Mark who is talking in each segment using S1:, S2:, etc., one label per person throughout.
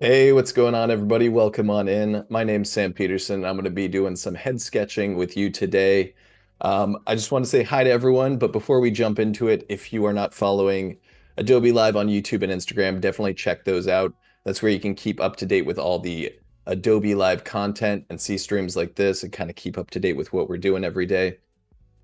S1: Hey, what's going on, everybody? Welcome on in. My name's Sam Peterson. I'm going to be doing some head sketching with you today. I just want to say hi to everyone, but before we jump into it, if you are not following Adobe Live on YouTube and Instagram, definitely check those out. That's where you can keep up to date with all the Adobe Live content and see streams like this and kind of keep up to date with what we're doing every day.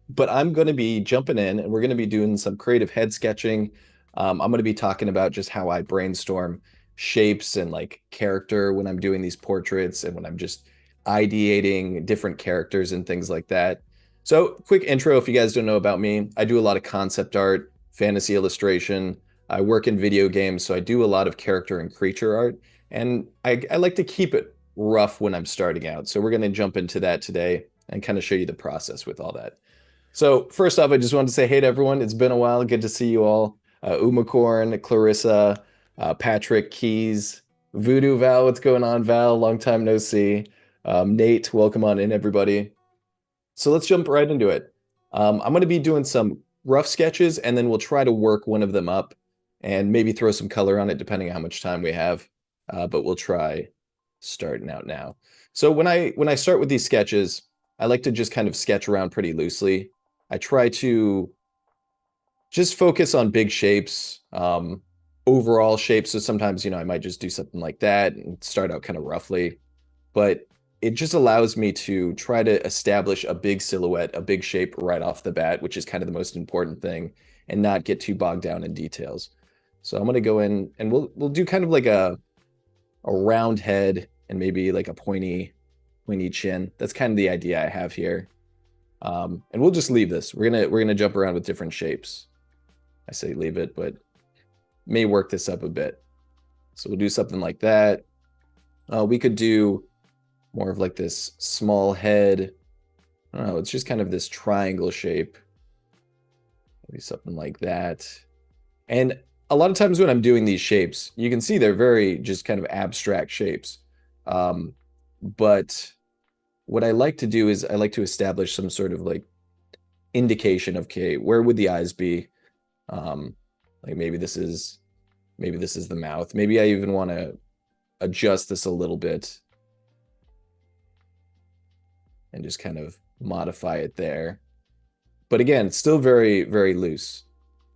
S1: But I'm going to be jumping in and we're going to be doing some creative head sketching. I'm going to be talking about just how I brainstorm shapes and like character when I'm doing these portraits and when I'm just ideating different characters and things like that. So, quick intro if you guys don't know about me, I do a lot of concept art, fantasy illustration. I work in video games, so I do a lot of character and creature art. And I like to keep it rough when I'm starting out. So, we're going to jump into that today and kind of show you the process with all that. So first off, I just wanted to say hey to everyone. It's been a while. Good to see you all. Umacorn, Clarissa, Patrick, Keys, Voodoo Val. What's going on, Val? Long time no see. Nate, welcome on in, everybody. So let's jump right into it. I'm going to be doing some rough sketches, and then we'll try to work one of them up and maybe throw some color on it, depending on how much time we have. But we'll try starting out now. So when I start with these sketches, I like to just kind of sketch around pretty loosely. I try to just focus on big shapes, overall shapes. So sometimes, I might just do something like that and start out kind of roughly, but it just allows me to try to establish a big silhouette, a big shape right off the bat, which is kind of the most important thing, and not get too bogged down in details. So I'm going to go in and we'll do kind of like a round head and maybe like a pointy chin. That's kind of the idea I have here. And we'll just leave this. We're gonna jump around with different shapes. I say leave it, but may work this up a bit. So we'll do something like that. We could do more of like this small head. I don't know, it's just kind of this triangle shape. Maybe something like that. And a lot of times when I'm doing these shapes, you can see they're very just kind of abstract shapes. But what I like to do is I like to establish some sort of like indication of, okay, where would the eyes be? Like maybe this is the mouth. Maybe I even want to adjust this a little bit and just kind of modify it there. But again, it's still very, very loose.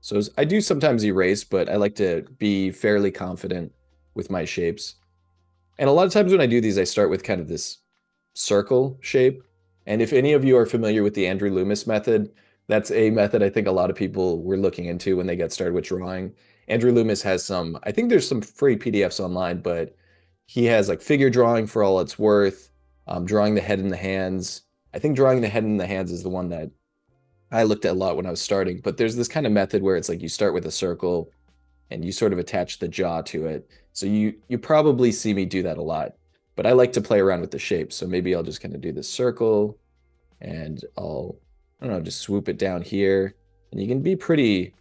S1: So I do sometimes erase, but I like to be fairly confident with my shapes. And a lot of times when I do these, I start with kind of this circle shape. And if any of you are familiar with the Andrew Loomis method, that's a method I think a lot of people were looking into when they got started with drawing. Andrew Loomis has I think there's some free PDFs online, but he has like figure drawing for all it's worth, drawing the head and the hands. I think drawing the head and the hands is the one that I looked at a lot when I was starting, but there's this kind of method where it's like you start with a circle and you sort of attach the jaw to it. So you probably see me do that a lot, but I like to play around with the shapes. So maybe I'll just kind of do this circle and I don't know, just swoop it down here. And you can be pretty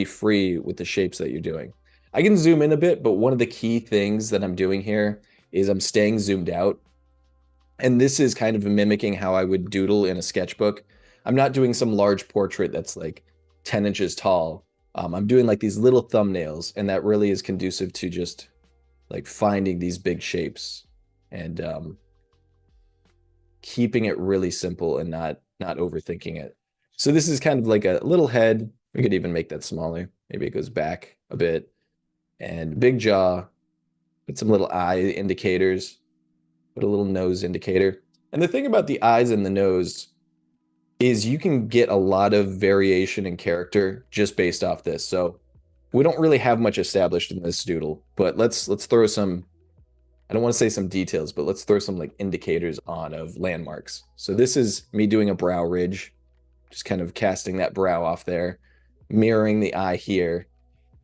S1: free with the shapes that you're doing. I can zoom in a bit, but one of the key things that I'm doing here is I'm staying zoomed out. And this is kind of mimicking how I would doodle in a sketchbook. I'm not doing some large portrait that's like 10 inches tall. I'm doing like these little thumbnails, and that really is conducive to just like finding these big shapes and keeping it really simple and not overthinking it. So this is kind of like a little head. We could even make that smaller. Maybe it goes back a bit. And big jaw. Put some little eye indicators. Put a little nose indicator. And the thing about the eyes and the nose is you can get a lot of variation in character just based off this. So we don't really have much established in this doodle, but let's throw some, I don't want to say some details, but let's throw some like indicators on of landmarks. So this is me doing a brow ridge, just kind of casting that brow off there, mirroring the eye here.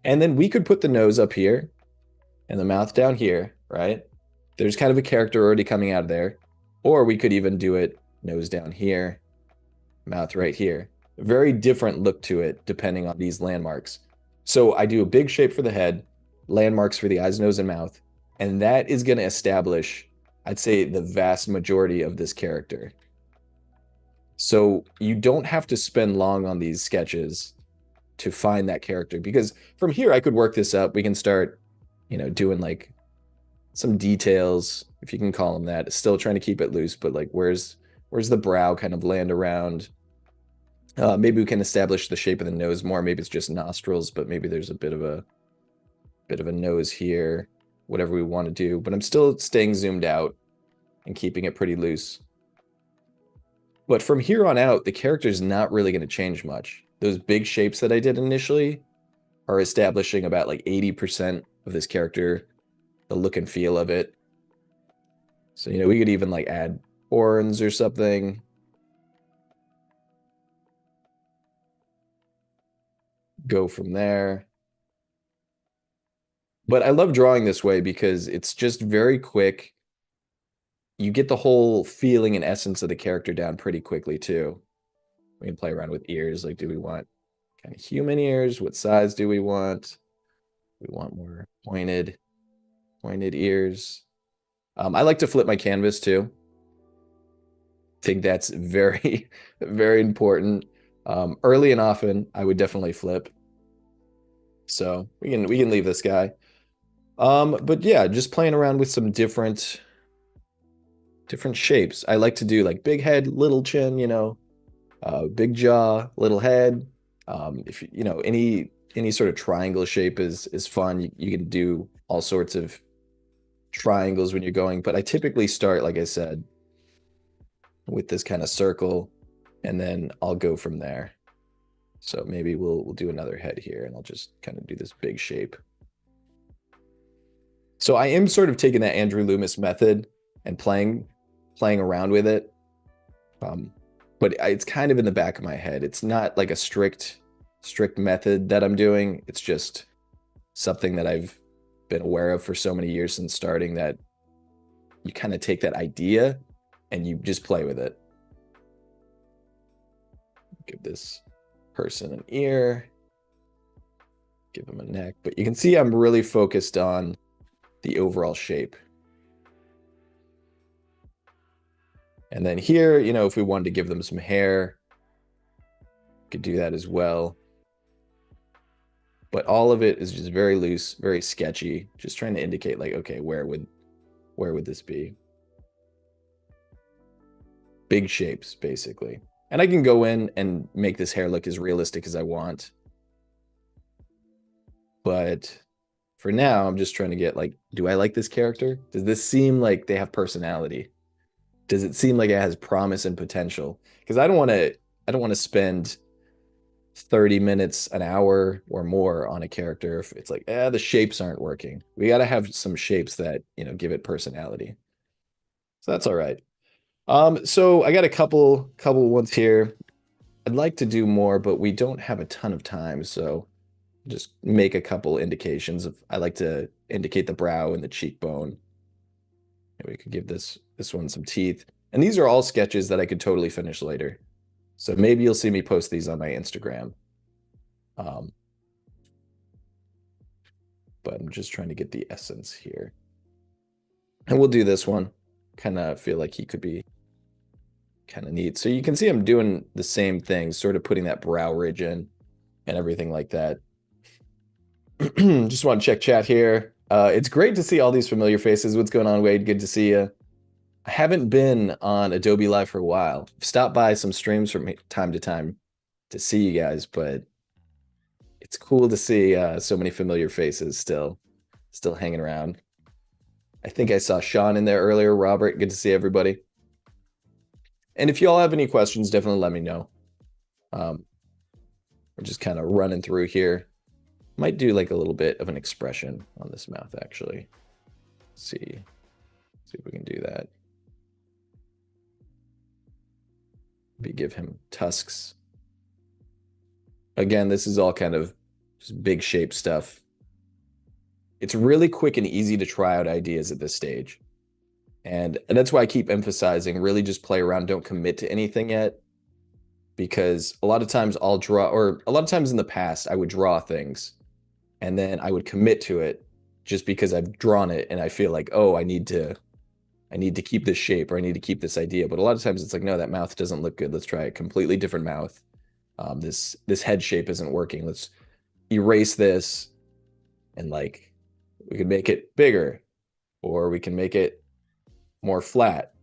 S1: And then we could put the nose up here and the mouth down here, right? There's kind of a character already coming out of there. Or we could even do it nose down here, mouth right here. A very different look to it depending on these landmarks. So I do a big shape for the head, landmarks for the eyes, nose, and mouth. And that is going to establish, I'd say, the vast majority of this character. So you don't have to spend long on these sketches to find that character, because from here I could work this up. We can start, doing like some details, if you can call them that. Still trying to keep it loose, but like where's the brow kind of land around? Maybe we can establish the shape of the nose more. Maybe it's just nostrils, but maybe there's a bit of a nose here, whatever we want to do. But I'm still staying zoomed out and keeping it pretty loose. But from here on out, the character's not really going to change much. Those big shapes that I did initially are establishing about like 80% of this character, the look and feel of it. So, we could even like add horns or something. Go from there. But I love drawing this way because it's just very quick. You get the whole feeling and essence of the character down pretty quickly too. We can play around with ears. Like, do we want kind of human ears? What size do we want? We want more pointed ears. I like to flip my canvas too. I think that's very, very important. Early and often, I would definitely flip. So we can leave this guy. But yeah, just playing around with some different shapes. I like to do like big head, little chin, big jaw, little head. If any sort of triangle shape is fun. You can do all sorts of triangles when you're going, but I typically start, like I said, with this kind of circle, and then I'll go from there. So maybe we'll do another head here, and I'll just kind of do this big shape. So I am sort of taking that Andrew Loomis method and playing around with it. But it's kind of in the back of my head. It's not like a strict method that I'm doing. It's just something that I've been aware of for so many years since starting, that you kind of take that idea and you just play with it. Give this person an ear, give him a neck, but you can see I'm really focused on the overall shape. And then here, if we wanted to give them some hair, could do that as well. But all of it is just very loose, very sketchy, just trying to indicate like, okay, where would this be? Big shapes, basically. And I can go in and make this hair look as realistic as I want. But for now, I'm just trying to get like, do I like this character? Does this seem like they have personality? Does it seem like it has promise and potential? Because I don't want to spend 30 minutes, an hour or more on a character if it's like, the shapes aren't working. We got to have some shapes that, give it personality. So that's all right. So I got a couple ones here. I'd like to do more, but we don't have a ton of time, so just make a couple indications of, I like to indicate the brow and the cheekbone. Maybe we could give this one some teeth. And these are all sketches that I could totally finish later. So maybe you'll see me post these on my Instagram. But I'm just trying to get the essence here. And we'll do this one. Kind of feel like he could be kind of neat. So you can see I'm doing the same thing, sort of putting that brow ridge in and everything like that. Just want to check chat here. It's great to see all these familiar faces. What's going on, Wade? Good to see you. I haven't been on Adobe Live for a while. I've stopped by some streams from time to time to see you guys, but it's cool to see so many familiar faces still hanging around. I think I saw Sean in there earlier. Robert, good to see everybody. And if you all have any questions, definitely let me know. We're just kind of running through here. Might do like a little bit of an expression on this mouth, actually. See if we can do that. Maybe give him tusks. Again, this is all kind of just big shape stuff. It's really quick and easy to try out ideas at this stage. And that's why I keep emphasizing, really just play around, don't commit to anything yet. Because a lot of times I'll draw, or a lot of times in the past, I would draw things and then I would commit to it just because I've drawn it and I feel like, oh, I need to keep this shape, or I need to keep this idea. But a lot of times it's like, no, that mouth doesn't look good. Let's try a completely different mouth. This head shape isn't working. Let's erase this and like we could make it bigger or we can make it more flat.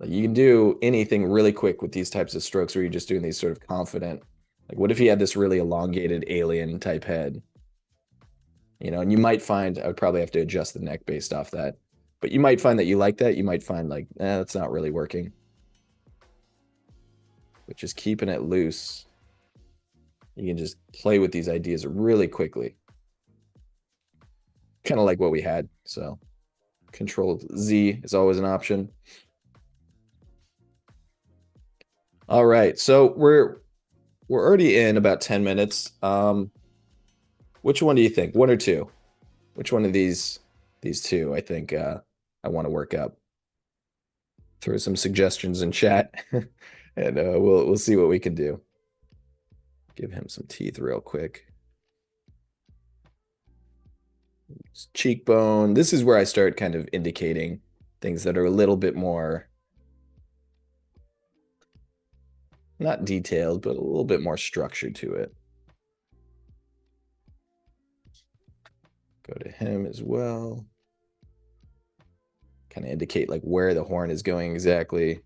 S1: Like you can do anything really quick with these types of strokes where you're just doing these sort of confident. Like what if he had this really elongated alien type head? You know, and you might find I would probably have to adjust the neck based off that. But you might find that you like that. You might find like, that's not really working. But just keeping it loose, you can just play with these ideas really quickly. Kind of like what we had. So Control Z is always an option. All right, so we're already in about 10 minutes. Which one do you think? One or two? Which one of these two I think I want to work up? Throw some suggestions in chat, and we'll see what we can do. Give him some teeth real quick. Cheekbone. This is where I start kind of indicating things that are a little bit more, not detailed, but a little bit more structured to it. Go to him as well. Kind of indicate like where the horn is going exactly.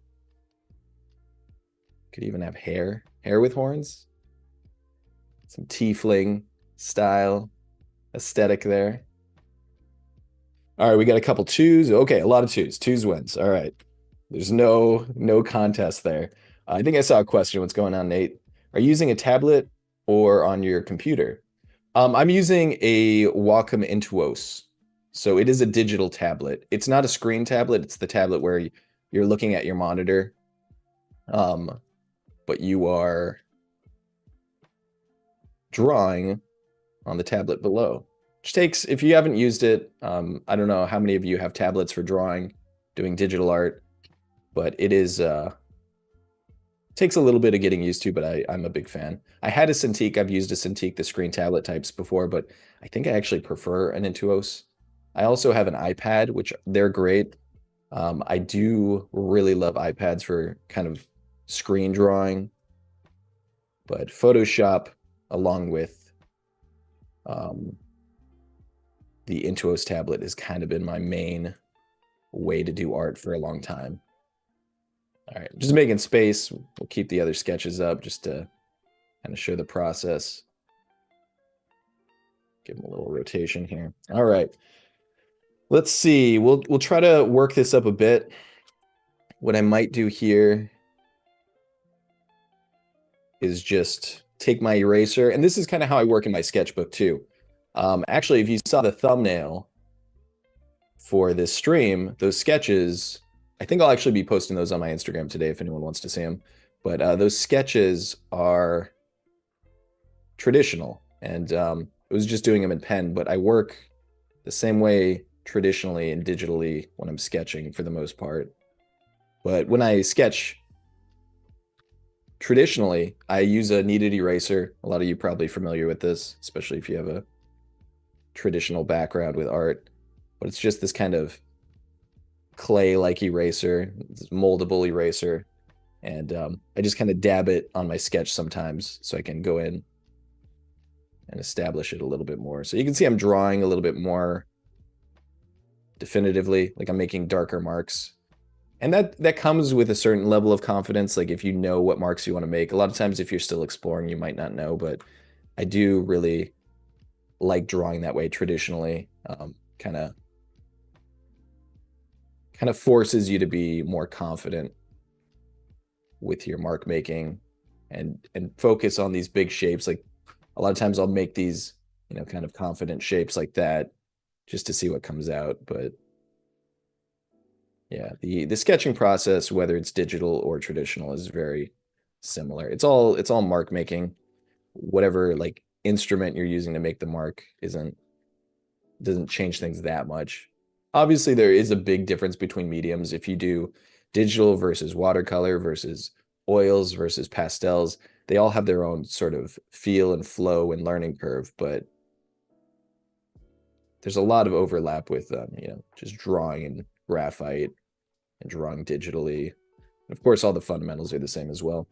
S1: Could even have hair with horns. Some tiefling style aesthetic there. All right, we got a couple twos. Okay, a lot of twos. Twos wins. All right. There's no contest there. I think I saw a question. What's going on, Nate? Are you using a tablet or on your computer? I'm using a Wacom Intuos. So it is a digital tablet. It's not a screen tablet. It's the tablet where you're looking at your monitor. But you are drawing on the tablet below. Which takes, if you haven't used it, I don't know how many of you have tablets for drawing, doing digital art, but it is takes a little bit of getting used to, but I'm a big fan. I had a Cintiq. I've used a Cintiq, the screen tablet types before, but I think I actually prefer an Intuos. I also have an iPad, which they're great. I do really love iPads for kind of screen drawing, but Photoshop, along with the Intuos tablet, has kind of been my main way to do art for a long time. All right, just making space. We'll keep the other sketches up just to kind of show the process. Give them a little rotation here. All right. Let's see. We'll try to work this up a bit. What I might do here is just take my eraser, and this is kind of how I work in my sketchbook too. Actually, if you saw the thumbnail for this stream, those sketches, I think I'll actually be posting those on my Instagram today if anyone wants to see them. But those sketches are traditional, and I was just doing them in pen, but I work the same way traditionally and digitally when I'm sketching for the most part. But when I sketch traditionally, I use a kneaded eraser. A lot of you are probably familiar with this, especially if you have a traditional background with art. But it's just this kind of clay-like eraser, this moldable eraser. And I just kind of dab it on my sketch sometimes so I can go in and establish it a little bit more. So you can see I'm drawing a little bit more definitively, like I'm making darker marks. And that comes with a certain level of confidence. Like if you know what marks you want to make, a lot of times if you're still exploring, you might not know, but I do really like drawing that way traditionally. Kind of forces you to be more confident with your mark making and focus on these big shapes. Like a lot of times I'll make these, kind of confident shapes like that just to see what comes out. But yeah, the sketching process, whether it's digital or traditional, is very similar. It's all mark making. Whatever like instrument you're using to make the mark doesn't change things that much. Obviously, there is a big difference between mediums. If you do digital versus watercolor versus oils versus pastels, they all have their own sort of feel and flow and learning curve, but there's a lot of overlap with just drawing in graphite and drawing digitally. And of course, all the fundamentals are the same as well.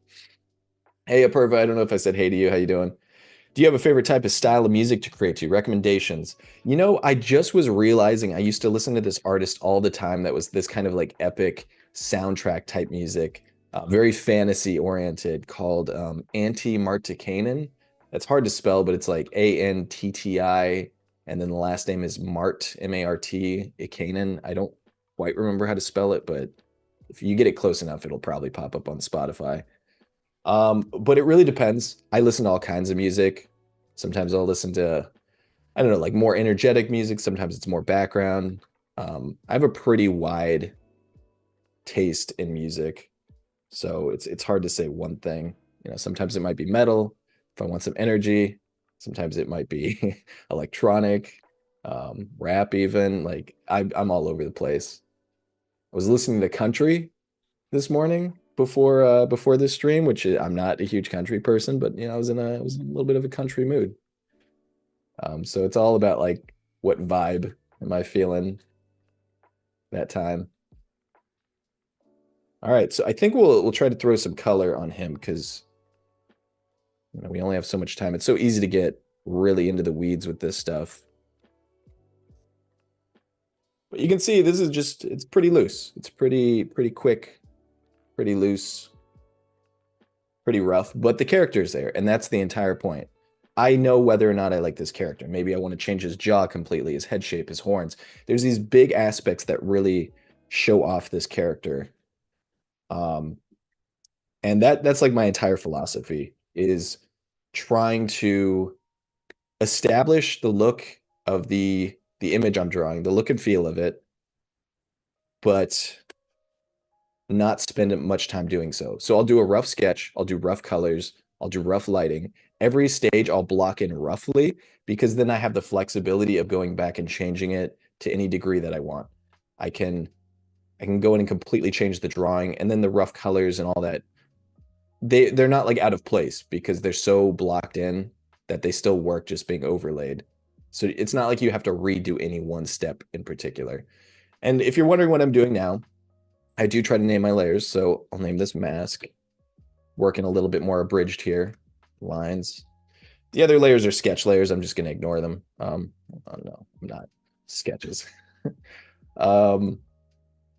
S1: Hey, Apurva, I don't know if I said hey to you. How you doing? Do you have a favorite type of style of music to create to? Recommendations. I just was realizing I used to listen to this artist all the time that was this kind of like epic soundtrack type music, very fantasy oriented, called Antti Martikainen. That's hard to spell, but it's like Antti, and then the last name is Mart, M-A-R-T, Ikainen. I don't quite remember how to spell it, but if you get it close enough, it'll probably pop up on Spotify. But it really depends. I listen to all kinds of music. Sometimes I'll listen to, I don't know, like more energetic music. Sometimes it's more background. I have a pretty wide taste in music, so it's hard to say one thing. Sometimes it might be metal if I want some energy. Sometimes it might be electronic, rap even. Like I'm all over the place. I was listening to country this morning before this stream, which I'm not a huge country person, but I was in a little bit of a country mood. So it's all about like what vibe am I feeling that time. All right, so I think we'll try to throw some color on him because we only have so much time. It's so easy to get really into the weeds with this stuff. But you can see this is it's pretty loose. It's pretty quick, pretty loose, pretty rough, but the character's there, and that's the entire point. I know whether or not I like this character. Maybe I want to change his jaw completely, his head shape, his horns. There's these big aspects that really show off this character. Um, and that's like my entire philosophy is trying to establish the look of the image I'm drawing, the look and feel of it, but not spend much time doing so. So I'll do a rough sketch, I'll do rough colors, I'll do rough lighting. Every stage I'll block in roughly because then I have the flexibility of going back and changing it to any degree that I want. I can go in and completely change the drawing, and then the rough colors and all that, they're not like out of place because they're so blocked in that they still work just being overlaid. So it's not like you have to redo any one step in particular. And if you're wondering what I'm doing now, I do try to name my layers. So I'll name this mask, working a little bit more abridged here, lines. The other layers are sketch layers. I'm just going to ignore them. Oh no, I'm not. Sketches.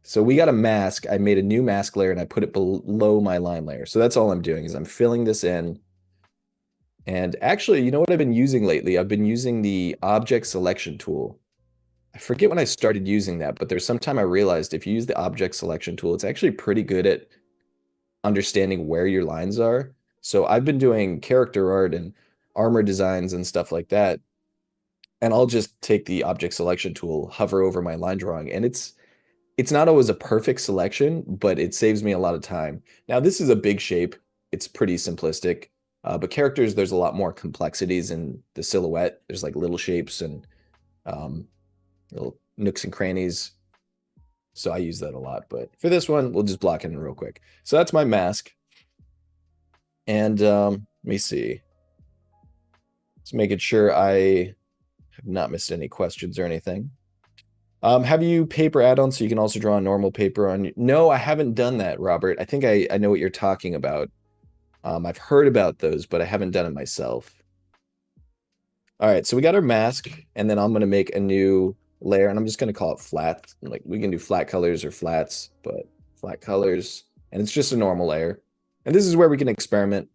S1: So we got a mask. I made a new mask layer and I put it below my line layer. So that's all I'm doing is I'm filling this in. And actually, you know what I've been using lately? I've been using the object selection tool. I forget when I started using that, but there's some time I realized if you use the object selection tool, it's actually pretty good at understanding where your lines are. So I've been doing character art and armor designs and stuff like that. And I'll just take the object selection tool, hover over my line drawing, and it's not always a perfect selection, but it saves me a lot of time. Now, this is a big shape. It's pretty simplistic. But characters, there's a lot more complexities in the silhouette. There's like little shapes and little nooks and crannies. So I use that a lot. But for this one, we'll just block it in real quick. So that's my mask. And let me see. Just making sure I have not missed any questions or anything. Have you paper add-on so you can also draw on normal paper on? No, I haven't done that, Robert. I think I know what you're talking about. I've heard about those, but I haven't done it myself. All right, so we got our mask, and then I'm going to make a new layer, and I'm just going to call it flat. Like we can do flat colors or flats, but flat colors, and it's just a normal layer. And this is where we can experiment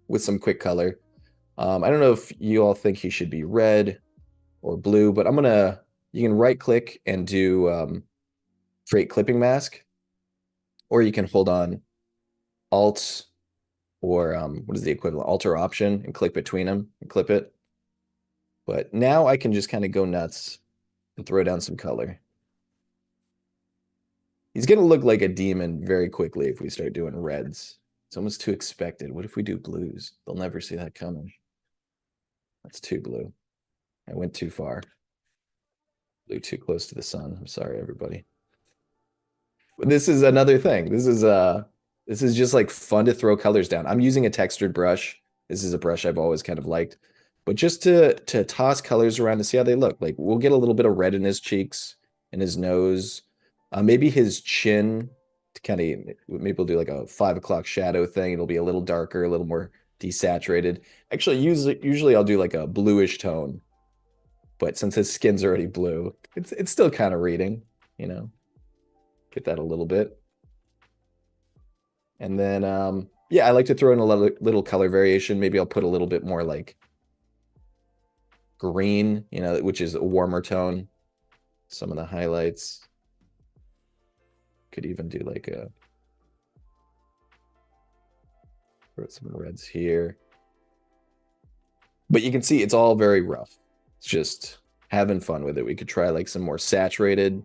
S1: with some quick color. I don't know if you all think he should be red or blue, but you can right click and do create clipping mask, or you can hold on Alt or what is the equivalent? Alt or Option and click between them and clip it. But now I can just kind of go nuts and throw down some color. He's going to look like a demon very quickly if we start doing reds. It's almost too expected. What if we do blues? They'll never see that coming. That's too blue. I went too far. Blew too close to the sun. I'm sorry, everybody. But this is another thing. This is just like fun to throw colors down. I'm using a textured brush. This is a brush I've always kind of liked. But just to toss colors around to see how they look. Like we'll get a little bit of red in his cheeks, in his nose, maybe his chin. To kind of maybe we'll do like a 5 o'clock shadow thing. It'll be a little darker, a little more desaturated. Actually, usually I'll do like a bluish tone, but since his skin's already blue, it's still kind of reading, you know. Get that a little bit. And then yeah, I like to throw in a little color variation. Maybe I'll put a little bit more like green, you know, which is a warmer tone. Some of the highlights. Could even do like a put some reds here. But you can see it's all very rough. It's just having fun with it. We could try like some more saturated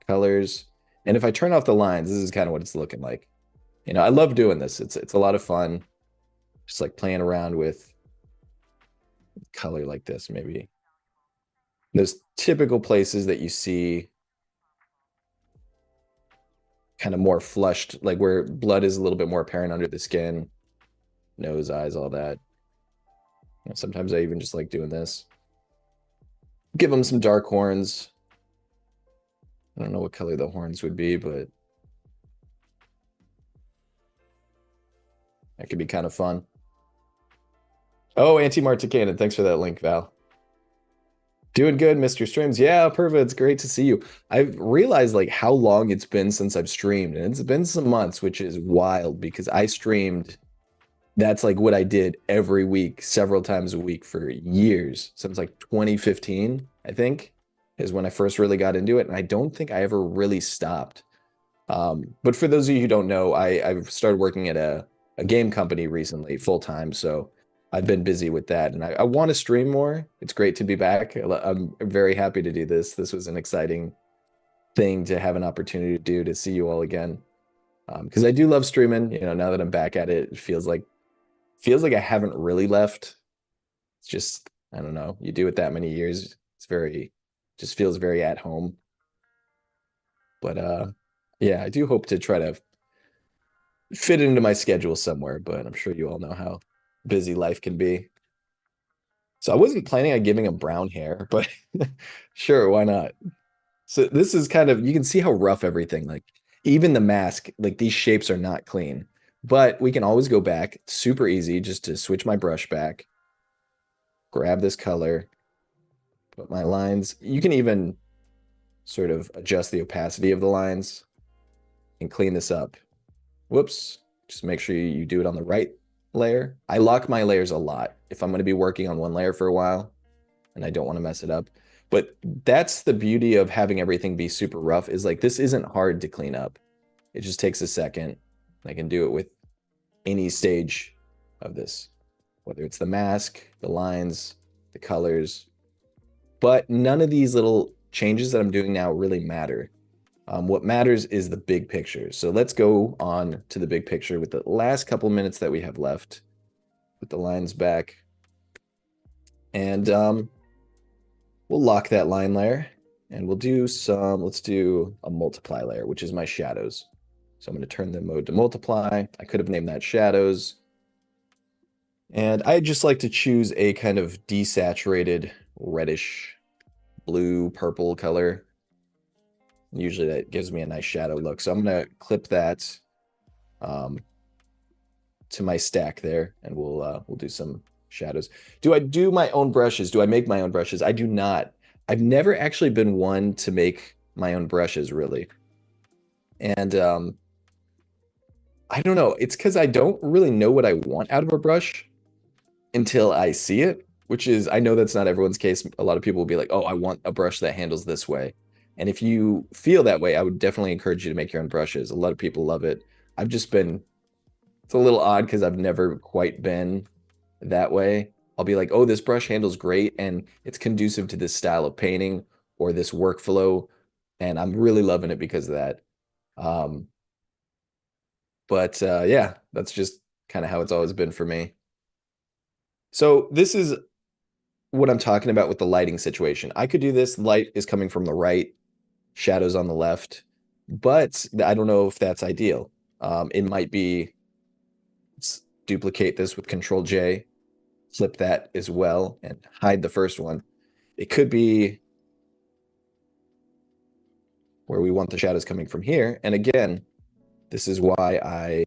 S1: colors. And if I turn off the lines, this is kind of what it's looking like. You know, I love doing this. It's a lot of fun. Just like playing around with color like this, maybe. Those typical places that you see kind of more flushed, like where blood is a little bit more apparent under the skin, nose, eyes, all that. You know, sometimes I even just like doing this. Give them some dark horns. I don't know what color the horns would be, but that could be kind of fun. Oh, Anti-Marticanan, thanks for that link, Val. Doing good, Mr. Streams. Yeah, perfect. It's great to see you. I've realized like how long it's been since I've streamed, and it's been some months, which is wild because I streamed. That's like what I did every week, several times a week for years, since like 2015, I think, is when I first really got into it. And I don't think I ever really stopped. But for those of you who don't know, I've started working at a game company recently, full time. So I've been busy with that, and I want to stream more. It's great to be back. I'm very happy to do this. This was an exciting thing to have an opportunity to do, to see you all again. Because I do love streaming. You know, now that I'm back at it, it feels like I haven't really left. It's just, I don't know. You do it that many years, it's very, just feels very at home. But yeah, I do hope to try to fit it into my schedule somewhere, but I'm sure you all know how busy life can be. So I wasn't planning on giving him brown hair, but sure, why not? So this is kind of, you can see how rough everything, like even the mask, like these shapes are not clean, but we can always go back. It's super easy just to switch my brush back, grab this color, put my lines. You can even sort of adjust the opacity of the lines and clean this up. Whoops. Just make sure you do it on the right layer. I lock my layers a lot if I'm going to be working on one layer for a while and I don't want to mess it up. But that's the beauty of having everything be super rough, is like this isn't hard to clean up. It just takes a second. I can do it with any stage of this, whether it's the mask, the lines, the colors. But none of these little changes that I'm doing now really matter. What matters is the big picture. So let's go on to the big picture with the last couple minutes that we have left. Put the lines back. And we'll lock that line layer. And we'll do some, let's do a multiply layer, which is my shadows. So I'm going to turn the mode to multiply. I could have named that shadows. And I just like to choose a kind of desaturated reddish blue purple color. Usually that gives me a nice shadow look. So I'm going to clip that to my stack there, and we'll do some shadows. Do I do my own brushes? Do I make my own brushes? I do not. I've never actually been one to make my own brushes, really. And I don't know. It's because I don't really know what I want out of a brush until I see it, which is, I know that's not everyone's case. A lot of people will be like, oh, I want a brush that handles this way. And if you feel that way, I would definitely encourage you to make your own brushes. A lot of people love it. I've just been, it's a little odd because I've never quite been that way. I'll be like, oh, this brush handles great and it's conducive to this style of painting or this workflow. And I'm really loving it because of that. But yeah, that's just kind of how it's always been for me. So this is what I'm talking about with the lighting situation. I could do this. Light is coming from the right, shadows on the left, but I don't know if that's ideal. It might be, let's duplicate this with Control J, flip that as well, and hide the first one. It could be where we want the shadows coming from here. And again, this is why I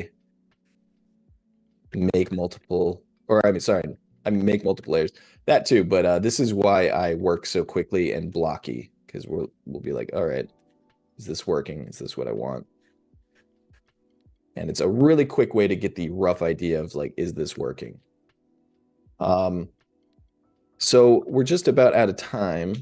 S1: make multiple or I mean, sorry, I make multiple layers. That too, but this is why I work so quickly and blocky because we'll be like, all right, is this working? Is this what I want? And it's a really quick way to get the rough idea of like, is this working? Um, so we're just about out of time.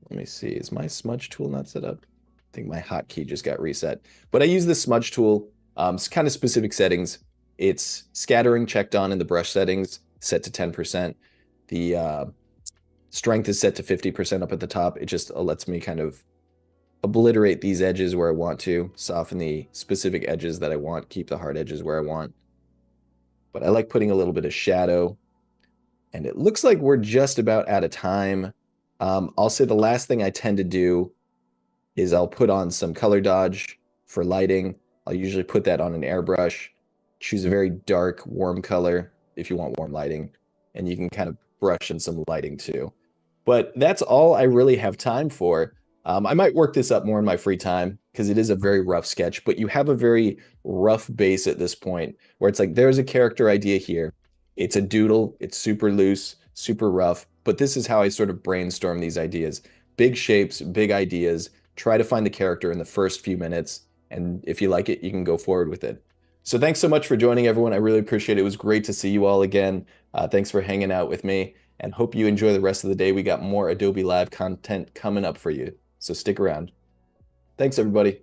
S1: Let me see. Is my smudge tool not set up? I think my hotkey just got reset. But I use this smudge tool. It's kind of specific settings. It's scattering checked on in the brush settings, set to 10%. The strength is set to 50% up at the top. It just lets me kind of obliterate these edges where I want to, soften the specific edges that I want, keep the hard edges where I want. But I like putting a little bit of shadow. And it looks like we're just about out of time. I'll say the last thing I tend to do is I'll put on some color dodge for lighting. I'll usually put that on an airbrush, choose a very dark, warm color if you want warm lighting, and you can kind of brush in some lighting too. But that's all I really have time for. I might work this up more in my free time because it is a very rough sketch, but you have a very rough base at this point where it's like there's a character idea here. It's a doodle, it's super loose, super rough, but this is how I sort of brainstorm these ideas. Big shapes, big ideas, try to find the character in the first few minutes, and if you like it, you can go forward with it. So thanks so much for joining, everyone. I really appreciate it. It was great to see you all again. Thanks for hanging out with me, and hope you enjoy the rest of the day. We got more Adobe Live content coming up for you, so stick around. Thanks, everybody.